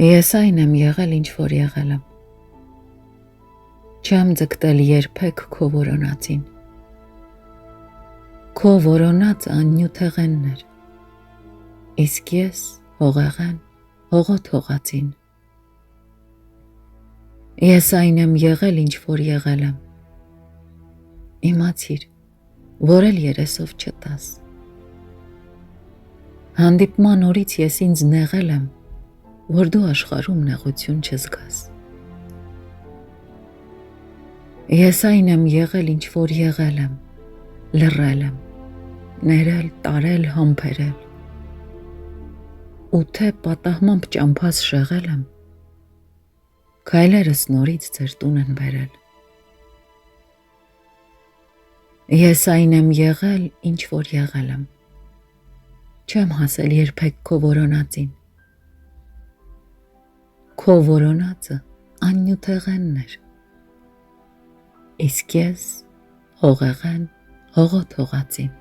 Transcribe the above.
Ես այն եմ եղել, ինչ որ եղել եմ, չեմ ձգտել երբեք քո որոնածին, քո որոնածը աննյութեղենն էր, իսկ ես հողեղեն, հողոտ հողածին, ես այն եմ եղել, ինչ որ եղել եմ, իմացիր, որ էլ երեսով չտաս, հանդիպման օրից ես ինձ նեղել եմ, որ դու աշխարհում նեղություն չզգաս, ես այն եմ եղել, ինչ որ եղել եմ, լռել եմ, ներել, տարել, համբերել, ու թե պատահմամբ ճամփաս շեղել եմ, քայլերս նորից ձեր տուն են բերել, ես այն եմ եղել, ինչ որ եղել եմ, չեմ հասել երբեք քո որոնածին, քո որոնածը աննյութեղենն էր, իսկ ես հողեղեն, հողոտ հողածին,